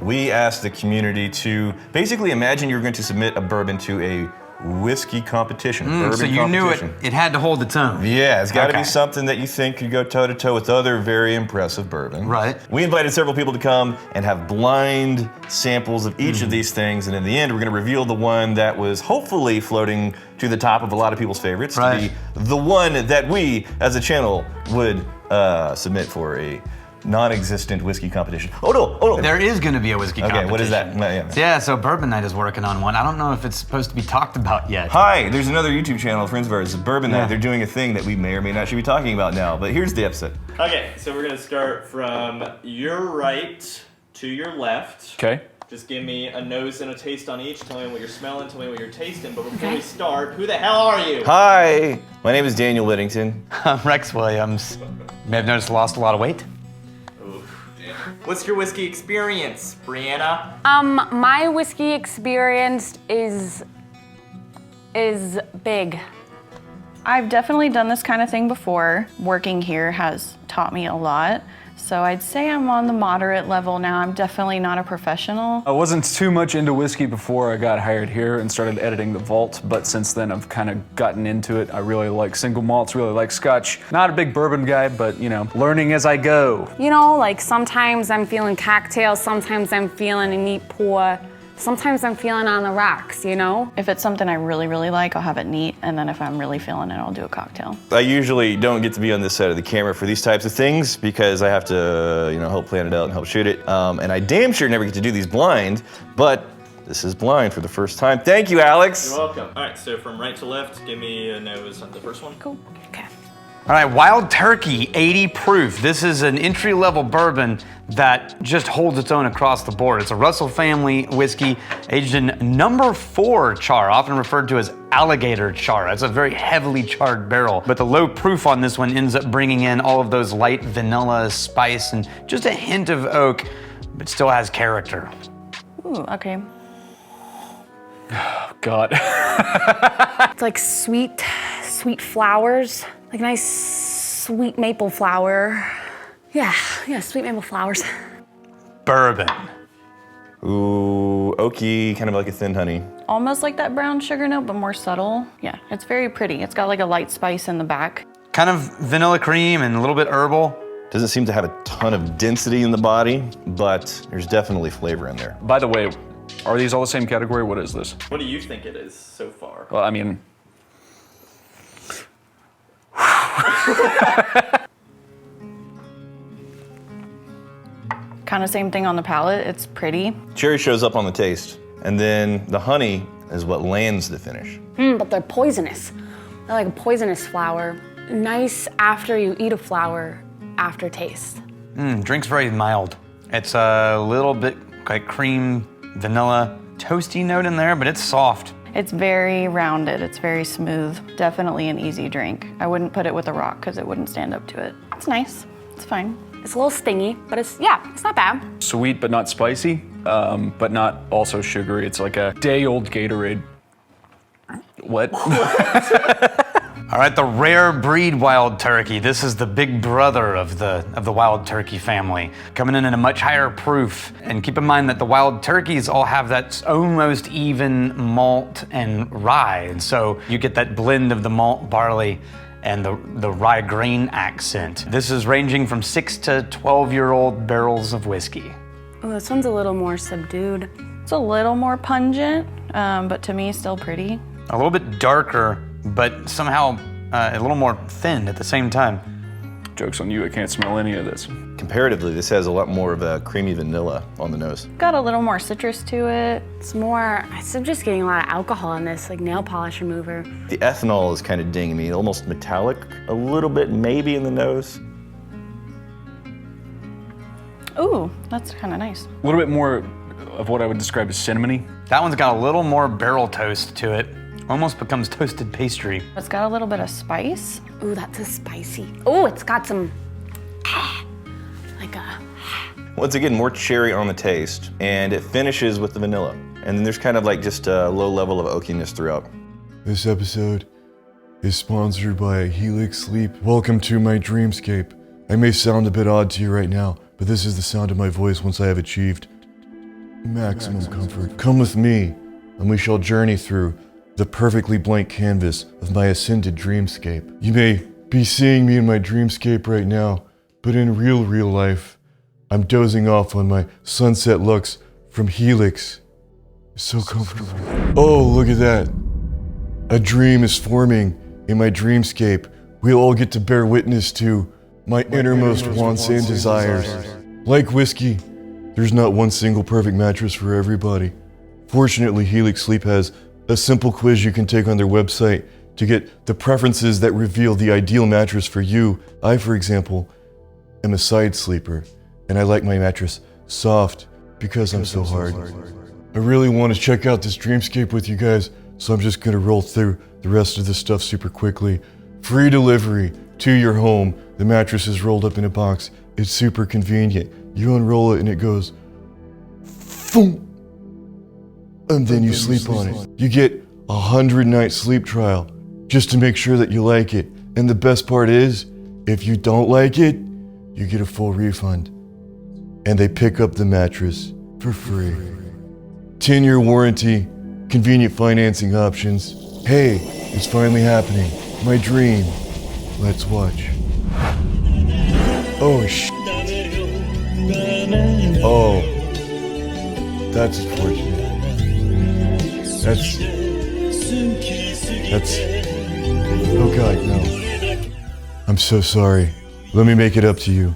We asked the community to basically imagine you're going to submit a bourbon to a whiskey competition, bourbon so you competition. knew it had to hold its own. Yeah, it's got to be something that you think could go toe-to-toe with other very impressive bourbon. Right. We invited several people to come and have blind samples of each of these things, and in the end, we're going to reveal the one that was hopefully floating to the top of a lot of people's favorites to be the one that we, as a channel, would submit for a non-existent whiskey competition. Oh no! There is going to be a whiskey competition. Okay, what is that? Yeah, so Bourbon Night is working on one. I don't know if it's supposed to be talked about yet. Hi, there's another YouTube channel, friends of ours, Bourbon Night. They're doing a thing that we may or may not should be talking about now, but here's the episode. Okay, so we're gonna start from your right to your left. Okay. Just give me a nose and a taste on each. Tell me what you're smelling, tell me what you're tasting. But before we start, who the hell are you? Hi, my name is Daniel Whittington. I'm Rex Williams. You may have noticed I lost a lot of weight. What's your whiskey experience, Brianna? My whiskey experience is big. I've definitely done this kind of thing before. Working here has taught me a lot. So I'd say I'm on the moderate level now. I'm definitely not a professional. I wasn't too much into whiskey before I got hired here and started editing the vault, but since then I've kind of gotten into it. I really like single malts, really like Scotch. Not a big bourbon guy, but you know, learning as I go. You know, like sometimes I'm feeling cocktails, sometimes I'm feeling a neat pour, sometimes I'm feeling on the rocks, you know? If it's something I really, really like, I'll have it neat, and then if I'm really feeling it, I'll do a cocktail. I usually don't get to be on this side of the camera for these types of things because I have to, help plan it out and help shoot it. And I damn sure never get to do these blind, but this is blind for the first time. Thank you, Alex. You're welcome. All right, so from right to left, give me a nose on the first one. Cool. Okay. All right, Wild Turkey, 80 proof. This is an entry-level bourbon that just holds its own across the board. It's a Russell family whiskey aged in number 4 char, often referred to as alligator char. It's a very heavily charred barrel, but the low proof on this one ends up bringing in all of those light vanilla, spice, and just a hint of oak, but still has character. Ooh, okay. Oh, God. It's like sweet flowers. Like nice sweet maple flower. Yeah, sweet maple flowers. Bourbon. Ooh, oaky, kind of like a thin honey. Almost like that brown sugar note, but more subtle. Yeah, it's very pretty. It's got like a light spice in the back. Kind of vanilla cream and a little bit herbal. Doesn't seem to have a ton of density in the body, but there's definitely flavor in there. By the way, are these all the same category? What is this? What do you think it is so far? Well, I mean, Kind of same thing on the palate. It's pretty. Cherry shows up on the taste, and then the honey is what lands the finish. But they're poisonous. They're like a poisonous flower. Nice after you eat a flower aftertaste. Drink's very mild. It's a little bit like cream, vanilla, toasty note in there, but it's soft. It's very rounded. It's very smooth. Definitely an easy drink. I wouldn't put it with a rock because it wouldn't stand up to it. It's nice. It's fine. It's a little stingy, but it's not bad. sweet but not spicy, but not also sugary. It's like a day-old Gatorade. What? All right, the rare breed Wild Turkey. This is the big brother of the Wild Turkey family, coming in at a much higher proof. And keep in mind that the Wild Turkeys all have that almost even malt and rye, and so you get that blend of the malt, barley, and the rye grain accent. This is ranging from 6 to 12-year-old barrels of whiskey. Oh, this one's a little more subdued. It's a little more pungent, but to me, still pretty. A little bit darker, but somehow a little more thin at the same time. Joke's on you, I can't smell any of this. Comparatively, this has a lot more of a creamy vanilla on the nose. Got a little more citrus to it. I'm just getting a lot of alcohol in this, like nail polish remover. The ethanol is kind of dinging me, almost metallic, a little bit maybe in the nose. Ooh, that's kind of nice. A little bit more of what I would describe as cinnamony. That one's got a little more barrel toast to it. Almost becomes toasted pastry. It's got a little bit of spice. Ooh, that's a spicy. Oh, it's got some, like a. Once again, more cherry on the taste, and it finishes with the vanilla. And then there's kind of like just a low level of oakiness throughout. This episode is sponsored by Helix Sleep. Welcome to my dreamscape. I may sound a bit odd to you right now, but this is the sound of my voice once I have achieved maximum comfort. Come with me, and we shall journey through the perfectly blank canvas of my ascended dreamscape. You may be seeing me in my dreamscape right now, but in real life, I'm dozing off on my sunset looks from Helix. It's so comfortable. Oh, look at that. A dream is forming in my dreamscape. We'll all get to bear witness to my innermost wants and desires. Like whiskey, there's not one single perfect mattress for everybody. Fortunately, Helix Sleep has a simple quiz you can take on their website to get the preferences that reveal the ideal mattress for you. I, for example, am a side sleeper, and I like my mattress soft because I'm so hard. I really want to check out this dreamscape with you guys, so I'm just gonna roll through the rest of the stuff super quickly. Free delivery to your home. The mattress is rolled up in a box. It's super convenient. You unroll it and it goes, boom, and then you sleep on it. You get a 100-night sleep trial just to make sure that you like it. And the best part is, if you don't like it, you get a full refund. And they pick up the mattress for free. 10-year warranty, convenient financing options. Hey, it's finally happening. My dream. Let's watch. Oh, Oh. That's unfortunate. That's... Oh God, no. I'm so sorry. Let me make it up to you.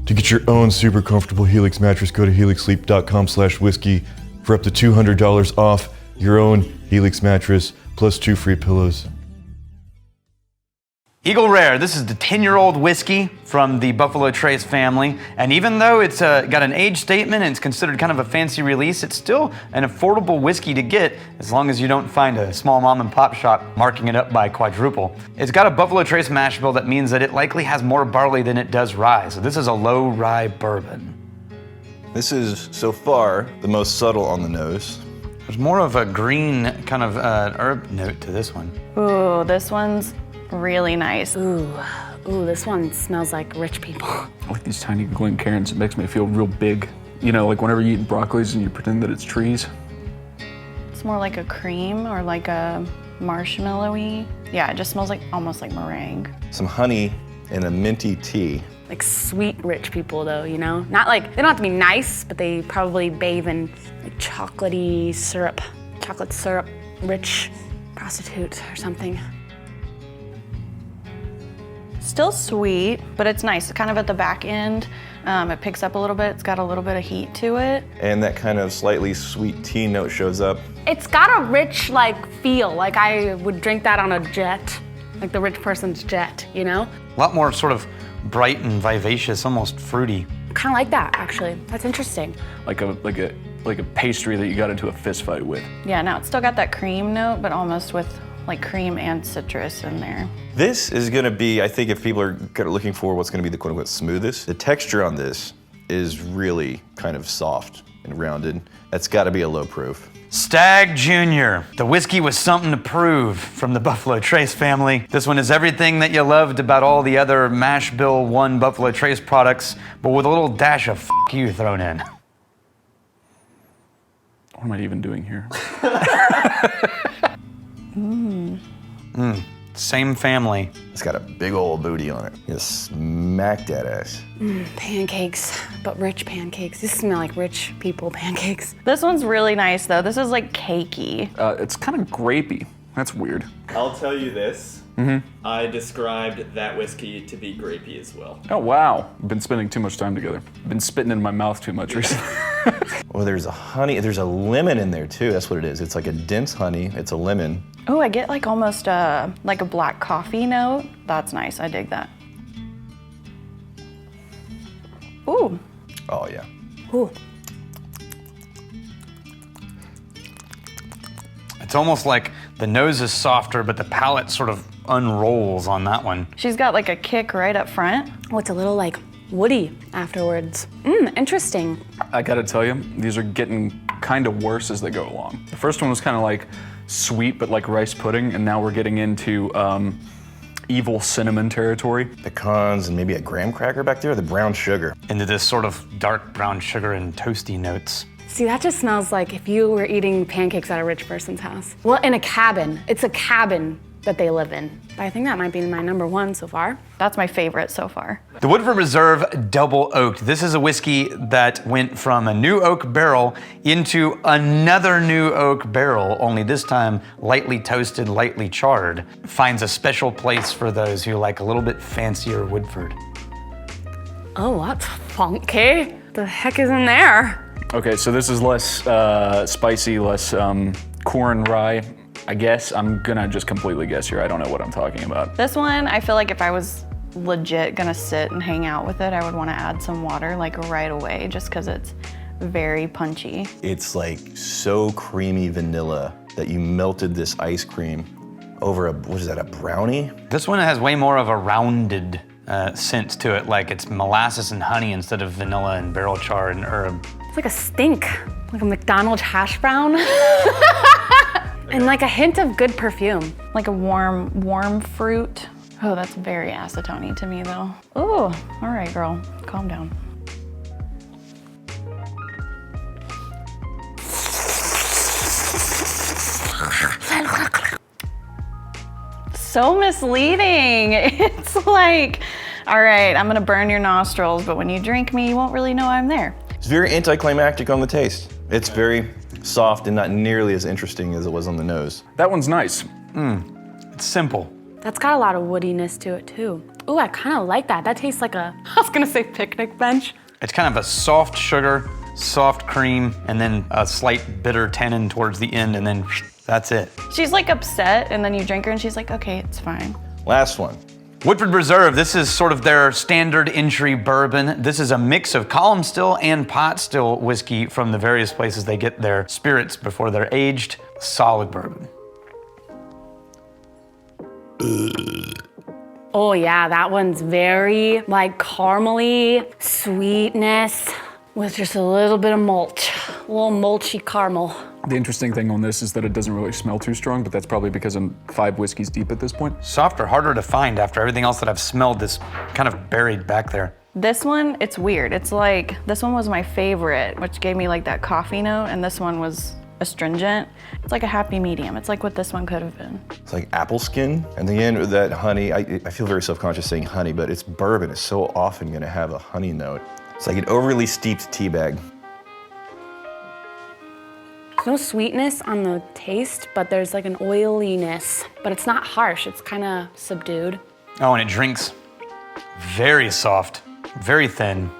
To get your own super comfortable Helix mattress, go to helixsleep.com/whiskey for up to $200 off your own Helix mattress, plus 2 free pillows. Eagle Rare, this is the 10-year-old whiskey from the Buffalo Trace family. And even though it's got an age statement and it's considered kind of a fancy release, it's still an affordable whiskey to get as long as you don't find a small mom and pop shop marking it up by quadruple. It's got a Buffalo Trace mash bill that means that it likely has more barley than it does rye. So this is a low rye bourbon. This is, so far, the most subtle on the nose. There's more of a green kind of herb note to this one. Ooh, this one's really nice. Ooh, this one smells like rich people. I like these tiny Glencairns. It makes me feel real big. You know, like whenever you eat broccolis and you pretend that it's trees. It's more like a cream or like a marshmallowy. Yeah, it just smells like almost like meringue. Some honey and a minty tea. Like sweet rich people though, you know? Not like, they don't have to be nice, but they probably bathe in like chocolatey syrup, chocolate syrup, rich prostitute or something. Still sweet, but it's nice. Kind of at the back end, it picks up a little bit. It's got a little bit of heat to it. And that kind of slightly sweet tea note shows up. It's got a rich like feel, like I would drink that on a jet, like the rich person's jet, you know? A lot more sort of bright and vivacious, almost fruity. Kind of like that, actually. That's interesting. Like a pastry that you got into a fist fight with. Yeah, now it's still got that cream note, but almost with like cream and citrus in there. This is gonna be, I think if people are looking for what's gonna be the quote unquote smoothest, the texture on this is really kind of soft and rounded. That's gotta be a low proof. Stagg Jr. The whiskey was something to prove from the Buffalo Trace family. This one is everything that you loved about all the other Mash Bill 1 Buffalo Trace products, but with a little dash of F you thrown in. What am I even doing here? Same family. It's got a big old booty on it. Just smack that ass. Pancakes, but rich pancakes. These smell like rich people pancakes. This one's really nice though. This is like cakey. It's kind of grapey. That's weird. I'll tell you this. I described that whiskey to be grapey as well. Oh wow, I've been spending too much time together. I've been spitting in my mouth too much recently. Well, there's a lemon in there too. That's what it is. It's like a dense honey. It's a lemon. Oh, I get like almost like a black coffee note. That's nice, I dig that. Ooh. Oh yeah. Ooh. It's almost like the nose is softer, but the palate sort of unrolls on that one. She's got like a kick right up front. Oh, it's a little like woody afterwards. Interesting. I gotta tell you, these are getting kind of worse as they go along. The first one was kind of like sweet, but like rice pudding, and now we're getting into evil cinnamon territory. Pecans and maybe a graham cracker back there, the brown sugar. Into this sort of dark brown sugar and toasty notes. See, that just smells like if you were eating pancakes at a rich person's house. Well, in a cabin. It's a cabin that they live in. But I think that might be my number one so far. That's my favorite so far. The Woodford Reserve Double Oaked. This is a whiskey that went from a new oak barrel into another new oak barrel, only this time lightly toasted, lightly charred. Finds a special place for those who like a little bit fancier Woodford. Oh, that's funky. The heck is in there? Okay, so this is less spicy, less corn rye. I guess I'm gonna just completely guess here. I don't know what I'm talking about. This one, I feel like if I was legit gonna sit and hang out with it, I would wanna add some water like right away just because it's very punchy. It's like so creamy vanilla that you melted this ice cream over a, what is that, a brownie? This one has way more of a rounded scent to it, like it's molasses and honey instead of vanilla and barrel char and herb. It's like a stink, like a McDonald's hash brown. And like a hint of good perfume. Like a warm fruit. Oh, that's very acetone to me though. Oh, all right, girl, calm down. So misleading. It's like, all right, I'm gonna burn your nostrils, but when you drink me, you won't really know I'm there. It's very anticlimactic on the taste. It's very soft and not nearly as interesting as it was on the nose. That one's nice. It's simple. That's got a lot of woodiness to it too. Ooh, I kind of like that. That tastes like a, I was gonna say picnic bench. It's kind of a soft sugar, soft cream, and then a slight bitter tannin towards the end, and then that's it. She's like upset, and then you drink her, and she's like, okay, it's fine. Last one. Woodford Reserve, this is sort of their standard entry bourbon. This is a mix of column still and pot still whiskey from the various places they get their spirits before they're aged. Solid bourbon. Oh yeah, that one's very like caramely, sweetness with just a little bit of mulch, a little mulchy caramel. The interesting thing on this is that it doesn't really smell too strong, but that's probably because I'm 5 whiskeys deep at this point. Softer, harder to find after everything else that I've smelled that's kind of buried back there. This one, it's weird. It's like, this one was my favorite, which gave me like that coffee note, and this one was astringent. It's like a happy medium. It's like what this one could have been. It's like apple skin. And the end with that honey, I feel very self-conscious saying honey, but it's bourbon. It's so often gonna have a honey note. It's like an overly steeped tea bag. No sweetness on the taste, but there's like an oiliness, but it's not harsh. It's kind of subdued. Oh, and it drinks very soft, very thin,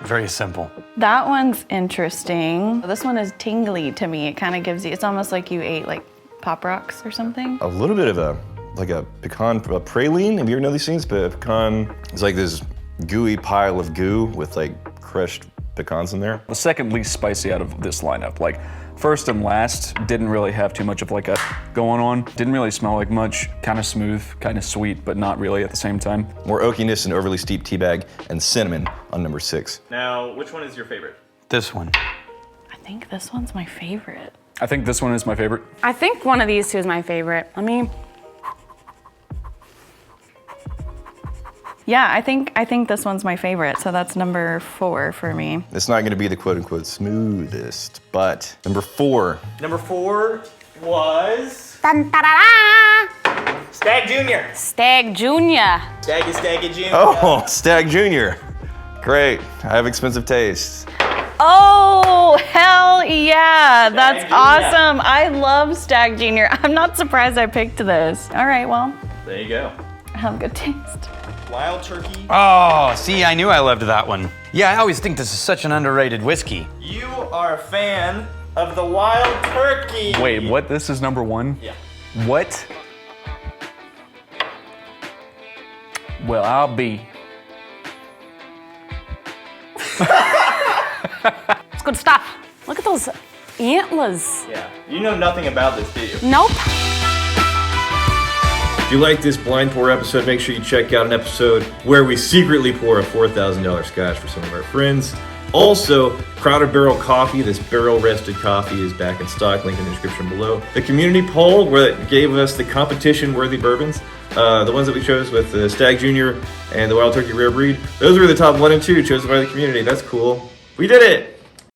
very simple. That one's interesting. This one is tingly to me. It kind of gives you, it's almost like you ate like Pop Rocks or something. A little bit of a, like a pecan, a praline. Have you ever know these things? But pecan, it's like this gooey pile of goo with like crushed pecans in there. The second least spicy out of this lineup. Like first and last didn't really have too much of like a going on. Didn't really smell like much. Kind of smooth, kind of sweet, but not really at the same time. More oakiness and overly steep tea bag and cinnamon on number 6. Now, which one is your favorite? This one. I think this one's my favorite. I think this one is my favorite. I think one of these two is my favorite. Yeah, I think this one's my favorite, so that's number 4 for me. It's not gonna be the quote unquote smoothest, but number 4. Number 4 was Dun, da, da, da. Stagg Jr. Stagg Jr. Staggy Jr. Oh, Stagg Jr. Great, I have expensive taste. Oh, hell yeah, that's Stagg Jr. awesome. I love Stagg Jr. I'm not surprised I picked this. All right, well, There you go. I have good taste. Wild Turkey. Oh, see, I knew I loved that one. Yeah, I always think this is such an underrated whiskey. You are a fan of the Wild Turkey. Wait, what? This is number 1? Yeah. What? Well, I'll be. It's good stuff. Look at those antlers. Yeah. You know nothing about this, do you? Nope. If you like this blind pour episode, make sure you check out an episode where we secretly pour a $4,000 scotch for some of our friends. Also, Crowded Barrel Coffee, this barrel-rested coffee, is back in stock. Link in the description below. The community poll where it gave us the competition-worthy bourbons, the ones that we chose with the Stagg Jr. and the Wild Turkey Rare Breed, those were the top 1 and 2 chosen by the community. That's cool. We did it!